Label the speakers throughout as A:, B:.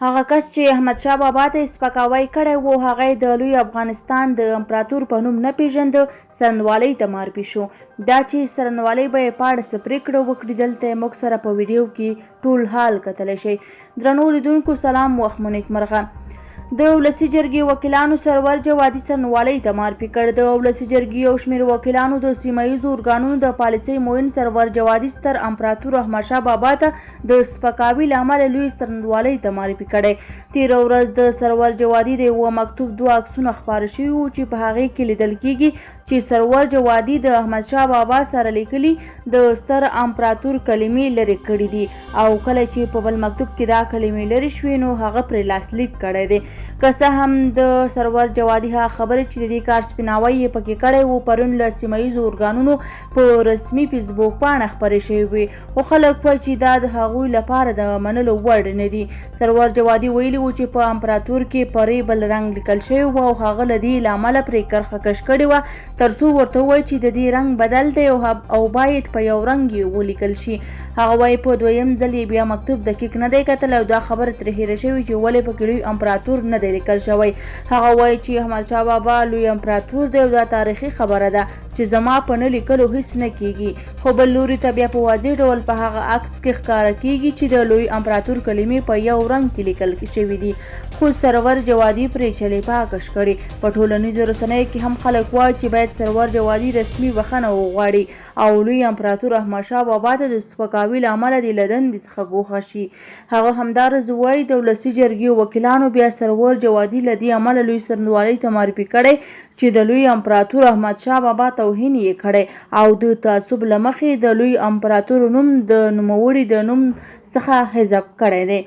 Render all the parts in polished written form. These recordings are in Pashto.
A: هغه کس چې احمدشاه بابا ته سپکا.وی کړی و هغه د لوی افغانستان د امپراتور په نوم نه پیژنده، څرنګوالۍ ته معرفي شو. دا چې څرنګوالۍ به یې په اړه څه پرېکړه وکړي دلته موږ سره په ویډیو کې ټول حال کتلی شئ. درنو لیدونکو سلام، وخت مو نیکمرغه. د ولسی جرګې وکیلانو سرور جوادي څرنګوالۍ ته معرفي کړ. د ولسی جرګې یو شمېر وکیلانو د سیمه ییزو ارګانونو د پالیسۍ معین سرور جوادي ستر امپراتور احمدشاه بابا ته د سپکا.وی له امله لوی څرنګوالۍ ته معرفي کړی. تېره ورځ د سرور جوادي د یوه مکتوب 2 عکسونه خپاره شوي وو چې په هغې کې لیدل کېږي چې سرور جوادي د احمدشاه بابا سره لیکلي د ستر امپراتور کلمې لرې کړي دي، او کله چې په بل مکتوب کې دا کلمې لرې شوې نو هغه پرې لاسلیک کړی دی. که څه هم د سرور جوادي هغه خبرې چې د دې کار سپیناوی یې پکې کړی و پرون له سیمه ییزو ارګانونو په رسمي فیسبوک پاڼه خپرې شوې وې، خو خلک وایي چې دا د هغوی لپاره د منلو وړ نه دي. سرور جوادي ویلي و چې په امپراتور کې پرې بل رنګ لیکل شوی و او هغه له دې له امله پرې کرښه کش کړې وه ترڅو ورته ووایي چې د دې رنګ بدل دی او باید په یو رنګ یې ولیکل شي. هغه وایي په دویم ځل یې بیا مکتوب دقیق نه دی کتلی او دا خبره ترې هېره شوې چې ولې پکې لوی امپراتور نه دی لیکل شوی. هغه وایي چې احمدشاه بابا لوی امپراتور دی او دا تاریخي خبره ده چې زما په نه لیکلو هیڅ نه کیږي. خو بل لوري ته بیا په واضح ډول په هغه عکس کې ښکاره کیږي چې د لوی امپراتور کلمې په یو رنګ کې لیکل شوي دي، خو سرور جوادي پرې چلې پاکش کړي. په ټولنیزو رسنیو کې هم خلک وایي چې باید سرور جوادي رسمي بخښنه وغواړي او لوی امپراتور احمدشاه بابا ته د سپکا.وی له امله د له دندې څخه ګوښه شي. هغه همداراز وایي د ولسي جرګې وکیلانو بیا سرور جوادي له دې امله لوی څرنګوالۍ ته معرفي کړی چې د لوی امپراتور احمدشاه بابا توهین یې کړی او د تعصب له مخې د لوی امپراتور نوم د نوموړي د نوم څخه حذف کړی دی.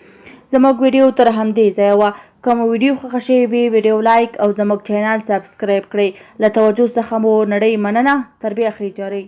A: زموږ ویډیو تر همدې ځایه وه. که مو ویډیو خوښه شوې وي ویډیو لایک او زموږ چینل سبسکرایب کړئ. له توجه څخه مو نړۍ مننه. تر بیا ښې جارۍ.